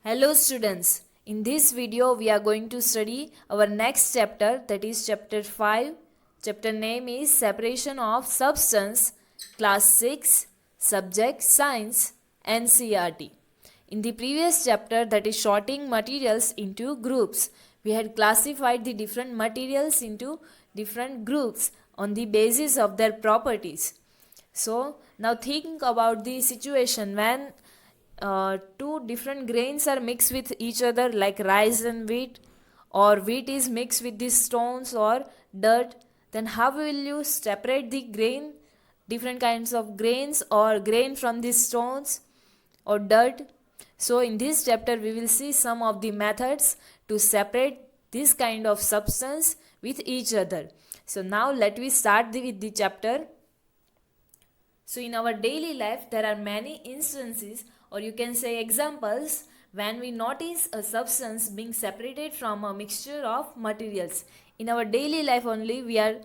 Hello students, in this video we are going to study our next chapter, that is chapter 5. Chapter name is Separation of Substance, class 6, subject Science, NCERT. In the previous chapter, that is sorting materials into groups, we had classified the different materials into different groups on the basis of their properties. So now think about the situation when two different grains are mixed with each other, like rice and wheat, or wheat is mixed with the stones or dirt. Then how will you separate the different kinds of grains or grain from the stones or dirt? So in this chapter we will see some of the methods to separate this kind of substance with each other. So now let me start with the chapter. So in our daily life there are many instances, or you can say examples, when we notice a substance being separated from a mixture of materials. In our daily life only we are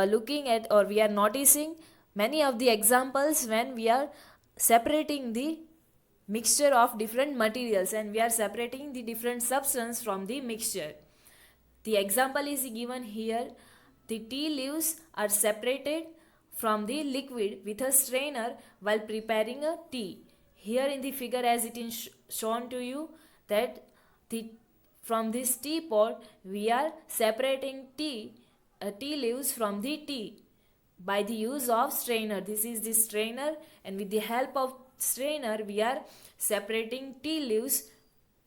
looking at, or we are noticing many of the examples when we are separating the mixture of different materials and we are separating the different substance from the mixture. The example is given here. The tea leaves are separated from the liquid with a strainer while preparing a tea. Here in the figure as it is shown to you, that from this teapot we are separating tea leaves from the tea by the use of strainer. This is the strainer, and with the help of strainer we are separating tea leaves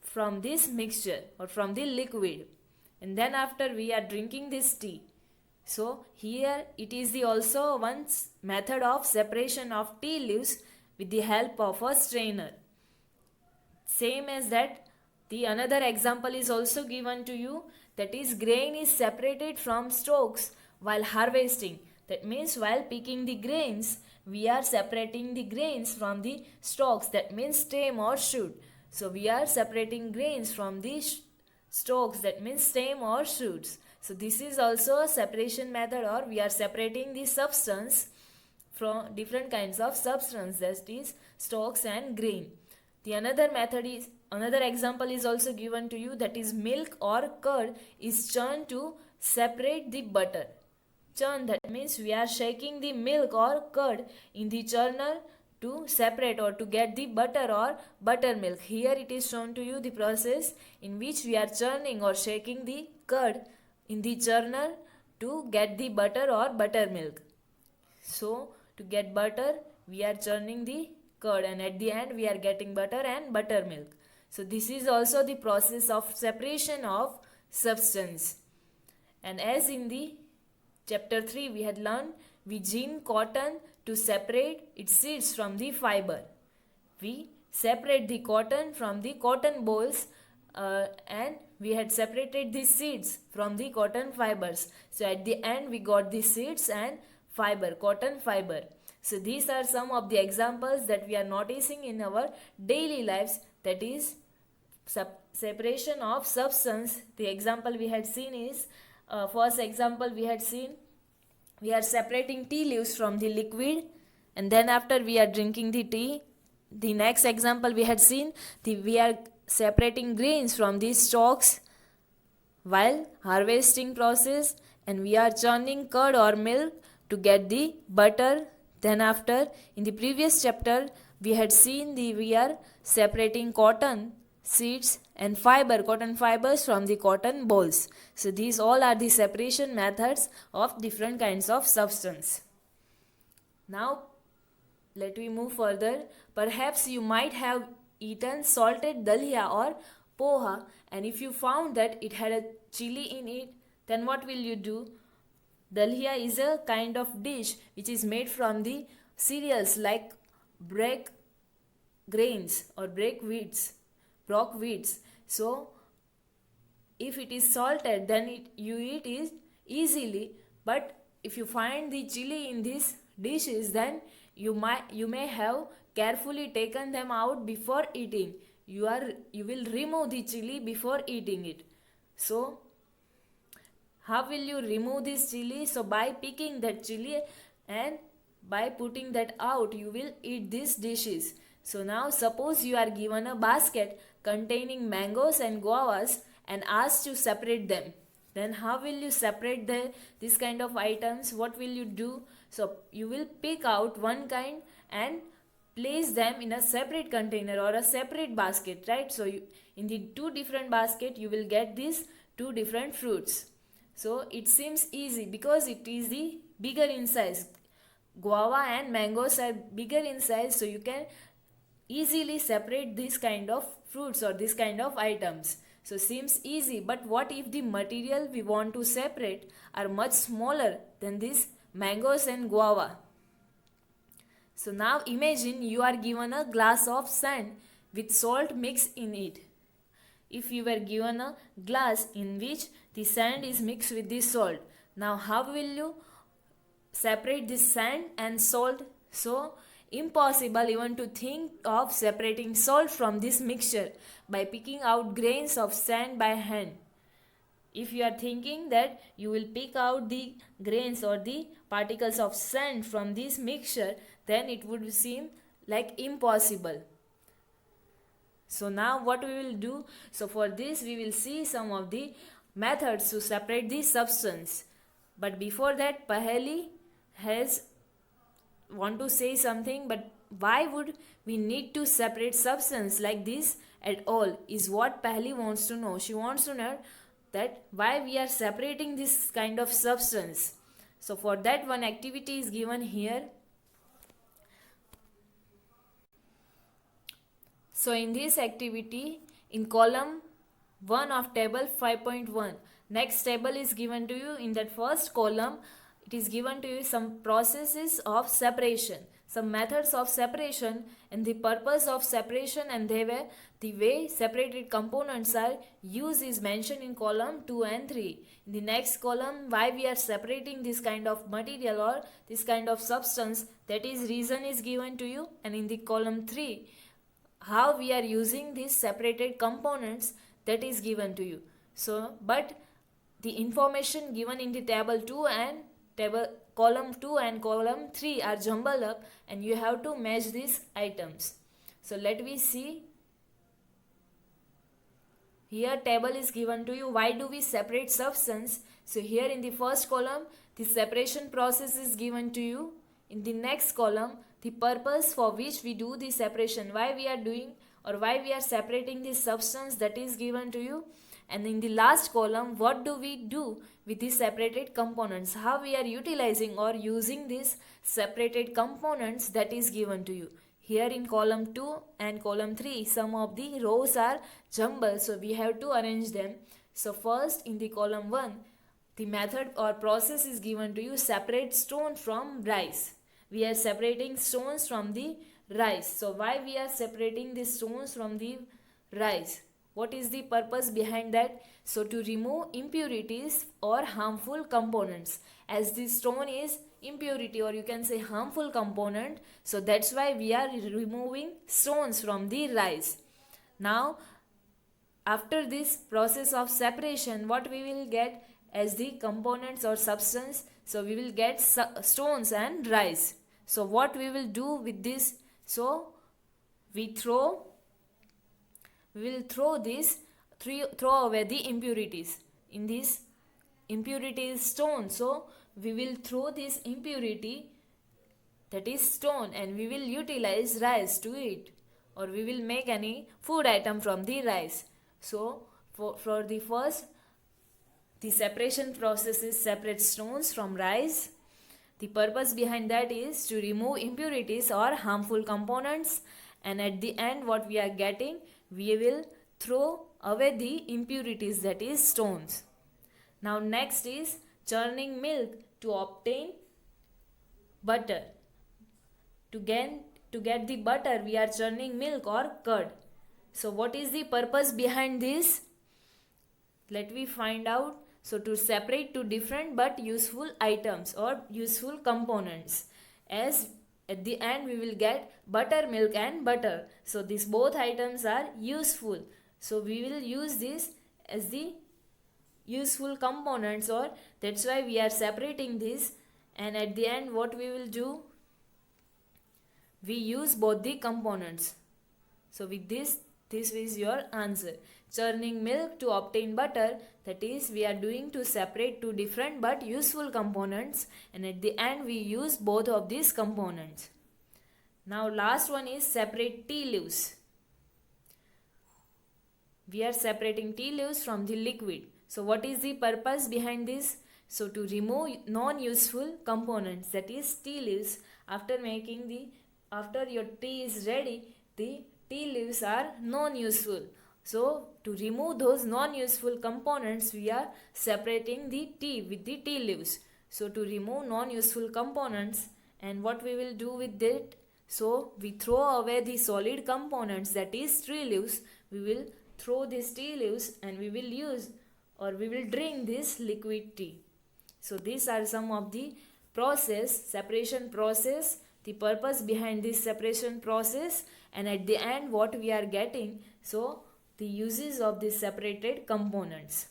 from this mixture or from the liquid, and then after we are drinking this tea. So here it is the also one method of separation of tea leaves with the help of a strainer. Same as that, the another example is also given to you, that is grain is separated from stalks while harvesting. That means while picking the grains we are separating the grains from the stalks, that means stem or shoot. So we are separating grains from the stalks, that means stem or shoots. So this is also a separation method, or we are separating the substance from different kinds of substance, that is stalks and grain. The another example is also given to you, that is milk or curd is churned to separate the butter. Churn, that means we are shaking the milk or curd in the churner to separate or to get the butter or buttermilk. Here it is shown to you the process in which we are churning or shaking the curd in the churner to get the butter or buttermilk. So to get butter we are churning the curd, and at the end we are getting butter and buttermilk. So this is also the process of separation of substance. And as in the chapter 3 we had learned, we gin cotton to separate its seeds from the fiber. We separate the cotton from the cotton bolls, and we had separated the seeds from the cotton fibers. So at the end we got the seeds and fiber, cotton fiber. So these are some of the examples that we are noticing in our daily lives, that is separation of substance. The example we had seen is, first example we had seen, we are separating tea leaves from the liquid, and then after we are drinking the tea. The next example we had seen, we are separating grains from the stalks while harvesting process, and we are churning curd or milk to get the butter. Then after, in the previous chapter we had seen we are separating cotton seeds and cotton fibers from the cotton bolls. So these all are the separation methods of different kinds of substance. Now let me move further. Perhaps you might have eaten salted dalia or poha, and if you found that it had a chili in it, then what will you do? Dalia is a kind of dish which is made from the cereals like break grains or brock wheats. So if it is salted, then you eat it easily, but if you find the chili in these dishes, then you may have carefully taken them out before eating. You will remove the chili before eating it. So how will you remove this chili? So by picking that chili and by putting that out, you will eat these dishes. So now suppose you are given a basket containing mangoes and guavas and asked to separate them. Then how will you separate this kind of items? What will you do? So you will pick out one kind and place them in a separate container or a separate basket, right? So in the two different basket you will get these two different fruits. So it seems easy because it is the bigger in size. Guava and mangoes are bigger in size, so you can easily separate this kind of fruits or this kind of items. So seems easy, but what if the material we want to separate are much smaller than these mangoes and guava? So now imagine you are given a glass of sand with salt mixed in it. If you were given a glass in which the sand is mixed with the salt, now how will you separate this sand and salt? So impossible even to think of separating salt from this mixture by picking out grains of sand by hand. If you are thinking that you will pick out the grains or the particles of sand from this mixture, then it would seem like impossible. So now what we will do? So for this we will see some of the methods to separate the substance. But before that, Paheli has want to say something, but why would we need to separate substance like this at all is what Paheli wants to know. She wants to know that why we are separating this kind of substance. So for that, one activity is given here. So in this activity, in column 1 of table 5.1, next table is given to you. In that first column, it is given to you some processes of separation, some methods of separation, and the purpose of separation, and the way separated components are used is mentioned in column 2 and 3. In the next column, why we are separating this kind of material or this kind of substance, that is reason is given to you. And in the column 3, how we are using these separated components, that is given to you. So but the information given in the table 2 and column 2 and column 3 are jumbled up, and you have to match these items. So let me see. Here table is given to you. Why do we separate substance? So here in the first column, the separation process is given to you. In the next column, the purpose for which we do the separation, why we are doing or why we are separating this substance, that is given to you. And in the last column, what do we do with these separated components, how we are utilizing or using these separated components, that is given to you. Here in column 2 and column 3, some of the rows are jumbled, so we have to arrange them. So first in the column 1, the method or process is given to you, separate stone from rice. We are separating stones from the rice. So why we are separating the stones from the rice? What is the purpose behind that? So to remove impurities or harmful components. As the stone is impurity or you can say harmful component, so that's why we are removing stones from the rice. Now after this process of separation, what we will get as the components or substance? So we will get stones and rice. So what we will do with this? So we will throw away the impurities. In this impurity is stone, so we will throw this impurity, that is stone, and we will utilize rice to eat, or we will make any food item from the rice. So for the first, the separation process is separate stones from rice. The purpose behind that is to remove impurities or harmful components, and at the end what we are getting, we will throw away the impurities, that is stones. Now next is churning milk to obtain butter. To get the butter, we are churning milk or curd. So what is the purpose behind this? Let me find out. So to separate two different but useful items or useful components, as at the end we will get buttermilk and butter. So these both items are useful. So we will use this as the useful components, or that's why we are separating this. And at the end what we will do? We use both the components. So with this is your answer. Churning milk to obtain butter, that is, we are doing to separate two different but useful components, and at the end we use both of these components. Now last one is separate tea leaves. We are separating tea leaves from the liquid. So what is the purpose behind this? So to remove non-useful components, that is tea leaves. After your tea is ready, the tea leaves are non-useful. So to remove those non-useful components, we are separating the tea with the tea leaves. So to remove non-useful components, and what we will do with it? So we throw away the solid components, that is tea leaves. We will throw these tea leaves and we will drink this liquid tea. So these are some of the separation process, the purpose behind this separation process, and at the end what we are getting. So the uses of these separated components.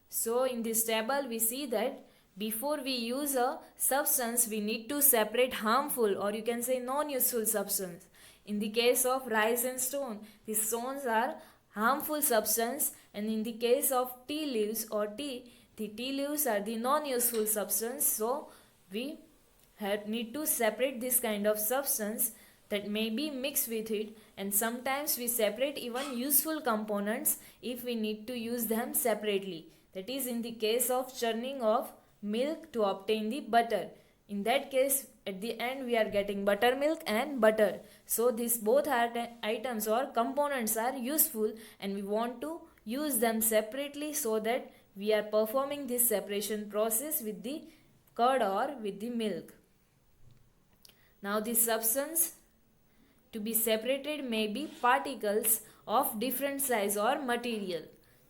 So in this table we see that before we use a substance, we need to separate harmful, or you can say non-useful substance. In the case of rice and stone, the stones are harmful substance, and in the case of tea leaves or tea, the tea leaves are the non-useful substance. So we need to separate this kind of substance that may be mixed with it, and sometimes we separate even useful components if we need to use them separately. That is in the case of churning of milk to obtain the butter. In that case, at the end we are getting buttermilk and butter. So these both items or components are useful, and we want to use them separately so that we are performing this separation process with the curd or with the milk. Now this substance to be separated may be particles of different size or material.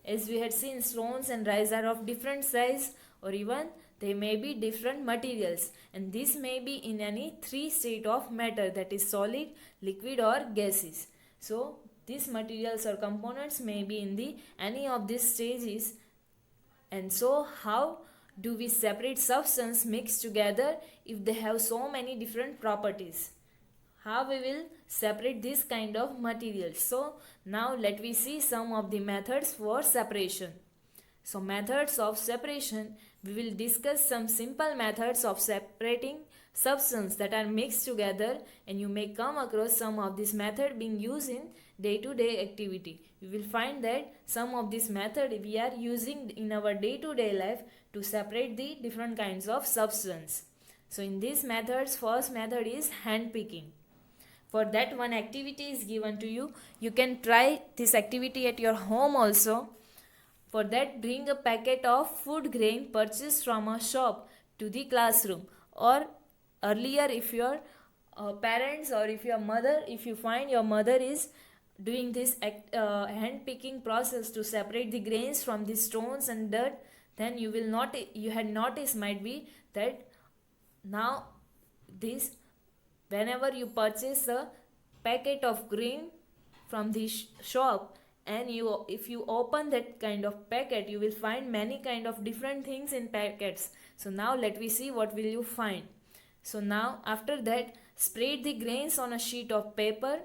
As we had seen, stones and rice are of different size, or even they may be different materials, and this may be in any three state of matter, that is solid, liquid or gases. So these materials or components may be in any of these stages. And so how do we separate substance mixed together if they have so many different properties? How we will separate this kind of materials? So now let me see some of the methods for separation. So methods of separation, we will discuss some simple methods of separating substances that are mixed together, and you may come across some of this method being used in day-to-day activity. You will find that some of this method we are using in our day-to-day life to separate the different kinds of substance. So in these methods, first method is hand picking. For that, one activity is given to you. You can try this activity at your home also. For that, bring a packet of food grain purchased from a shop to the classroom. Or earlier, if your parents or if your mother, if you find your mother is doing this hand picking process to separate the grains from the stones and dirt, then you had noticed might be that now this, whenever you purchase a packet of grain from the shop, and if you open that kind of packet, you will find many kind of different things in packets. So now let me see what will you find. So now after that, spread the grains on a sheet of paper.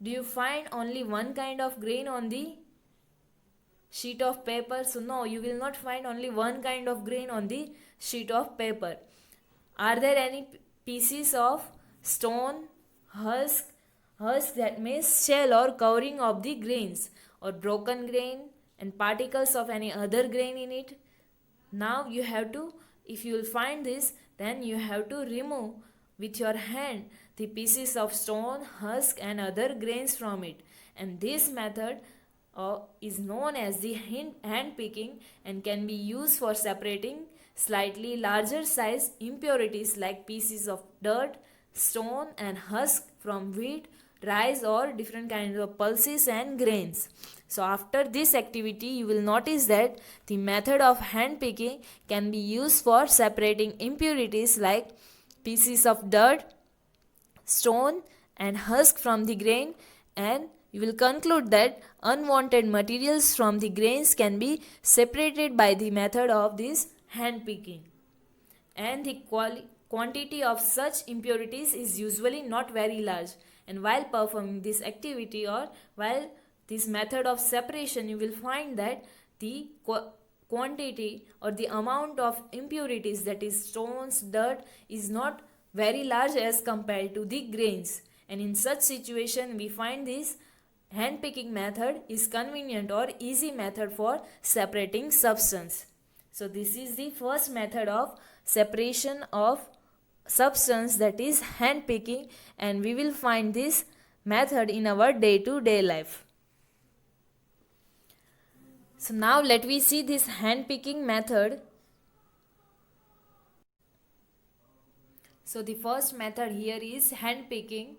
Do you find only one kind of grain on the sheet of paper? So no, you will not find only one kind of grain on the sheet of paper. Are there any pieces of stone, husk, that means shell or covering of the grains, or broken grain and particles of any other grain in it? Now you have to, if you will find this, then you have to remove with your hand the pieces of stone, husk and other grains from it. And this method is known as the hand picking, and can be used for separating slightly larger size impurities like pieces of dirt, stone and husk from wheat, rice or different kinds of pulses and grains. So after this activity, you will notice that the method of hand picking can be used for separating impurities like pieces of dirt, stone and husk from the grain, and you will conclude that unwanted materials from the grains can be separated by the method of this hand picking. And the quantity of such impurities is usually not very large, And while performing this activity or while this method of separation, you will find that the quantity or the amount of impurities, that is stones, dirt, is not very large as compared to the grains. And in such situation we find this hand picking method is convenient or easy method for separating substance. So this is the first method of separation of substance, that is hand picking, and we will find this method in our day-to-day life. So now let we see this hand picking method. So the first method here is hand picking.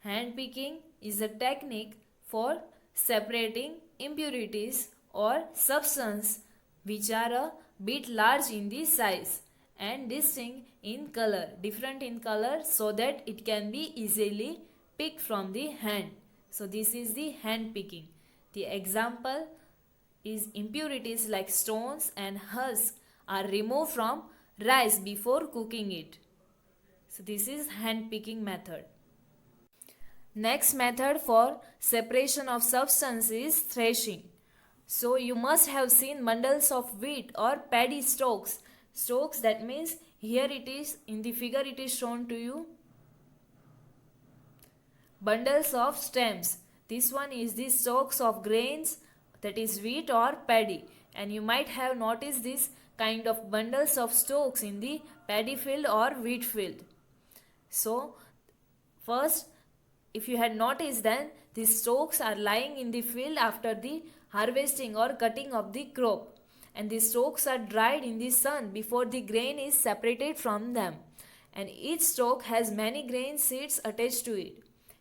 Hand picking is a technique for separating impurities or substance which are a bit large in the size and distinct in color, different in color, so that it can be easily picked from the hand. So this is the hand picking. The example is impurities like stones and husks are removed from rice before cooking it. So this is hand picking method. Next method for separation of substance is threshing. So you must have seen bundles of wheat or paddy stalks. Stalks, that means here it is in the figure, it is shown to you bundles of stems. This one is the stalks of grains, that is wheat or paddy, and you might have noticed this kind of bundles of stalks in the paddy field or wheat field. So first, if you had noticed, then these stalks are lying in the field after the harvesting or cutting of the crop, and the stalks are dried in the sun before the grain is separated from them, and each stalk has many grain seeds attached to it.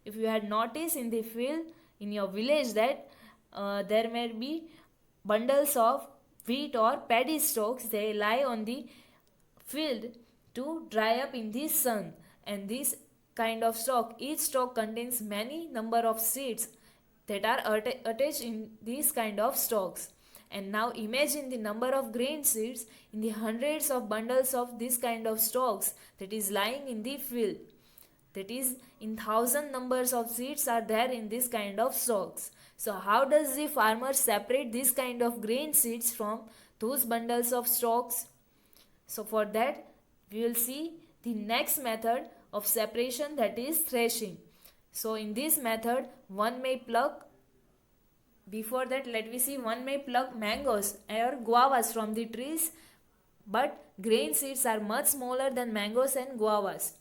If you had noticed in the field in your village that there may be bundles of wheat or paddy stalks, they lie on the field to dry up in the sun, and this kind of stalk, each stalk contains many number of seeds that are attached in these kind of stalks. And now imagine the number of grain seeds in the hundreds of bundles of this kind of stalks that is lying in the field. That is, in thousand numbers of seeds are there in this kind of stalks. So how does the farmer separate this kind of grain seeds from those bundles of stalks? So for that we will see the next method of separation, that is threshing. So in this method one may pluck, before that let me see, one may pluck mangoes or guavas from the trees, but grain seeds are much smaller than mangoes and guavas.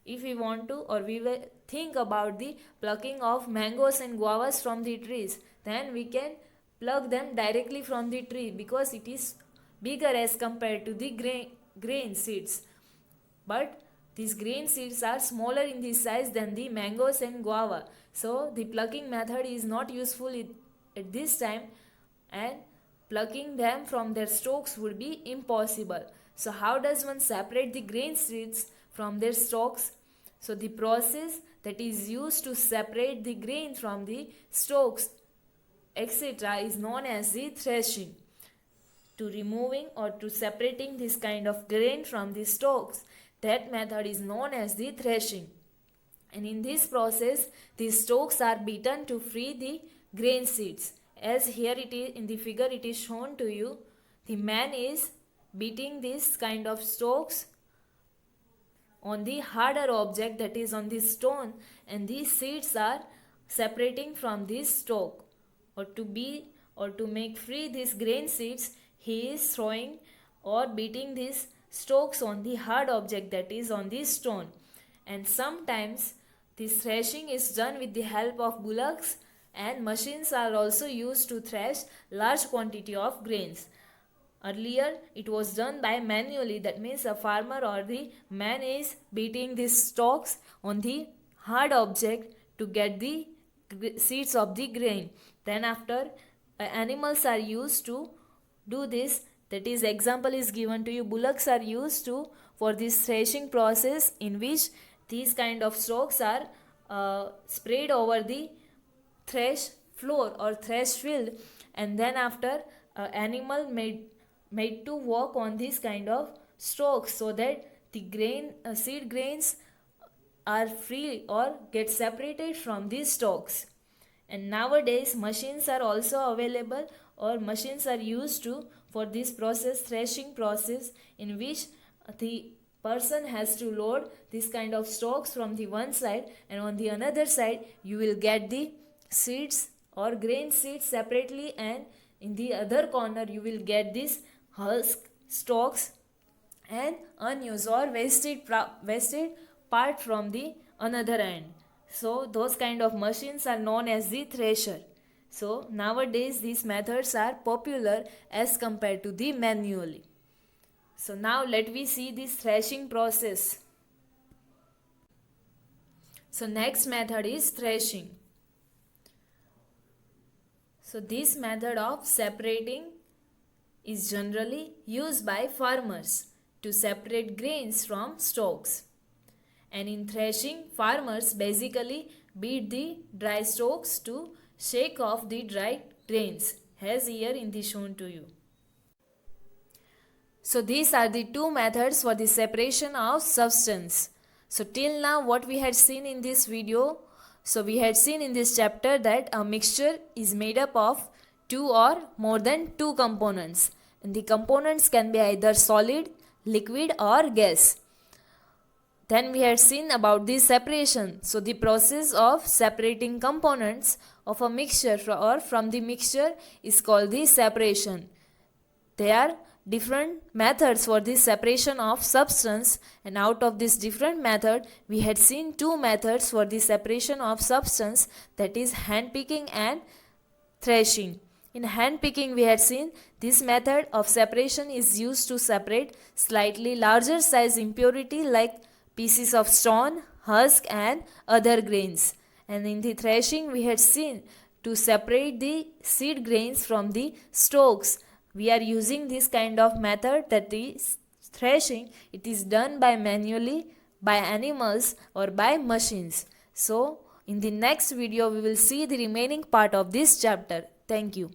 If we want to, or we will think about the plucking of mangoes and guavas from the trees, then we can pluck them directly from the tree because it is bigger as compared to the grain seeds. But these grain seeds are smaller in the size than the mangoes and guava. So the plucking method is not useful at this time, and plucking them from their stalks would be impossible. So how does one separate the grain seeds from their stalks? So the process that is used to separate the grain from the stalks, etc., is known as the threshing. To removing or to separating this kind of grain from the stalks, that method is known as the threshing. And in this process, the stalks are beaten to free the grain seeds. As here it is in the figure, it is shown to you, the man is beating this kind of stalks on the harder object, that is on the stone, and these seeds are separating from this stalk. Or to make free these grain seeds, he is throwing or beating these stalks on the hard object, that is on the stone. And sometimes this threshing is done with the help of bullocks, and machines are also used to thresh large quantity of grains. Earlier it was done by manually, that means a farmer or the man is beating these stalks on the hard object to get the seeds of the grain. Then after, animals are used to do this, that is example is given to you, bullocks are used to for this threshing process, in which these kind of stalks are sprayed over the thresh floor or thresh field, and then after animal made to walk on this kind of stalks, so that the seed grains are free or get separated from these stalks. And nowadays machines are also available, or machines are used to for this process, threshing process, in which the person has to load this kind of stalks from the one side, and on the another side you will get the seeds or grain seeds separately, and in the other corner you will get this husk, stalks and unused or wasted part from the another end. So those kind of machines are known as the thresher. So nowadays these methods are popular as compared to the manually. So now let me see this threshing process. So next method is threshing. So this method of separating is generally used by farmers to separate grains from stalks. And in threshing, farmers basically beat the dry stalks to shake off the dry grains, as here in the shown to you. So these are the two methods for the separation of substance. So till now what we had seen in this video, so we had seen in this chapter that a mixture is made up of two or more than two components. And the components can be either solid, liquid or gas. Then we had seen about the separation. So the process of separating components of a mixture or from the mixture is called the separation. There are different methods for the separation of substance, and out of this different method we had seen two methods for the separation of substance, that is hand picking and threshing. In hand picking we had seen this method of separation is used to separate slightly larger size impurity like pieces of stone, husk and other grains. And in the threshing we had seen to separate the seed grains from the stalks. We are using this kind of method, that is threshing. It is done by manually, by animals or by machines. So in the next video we will see the remaining part of this chapter. Thank you.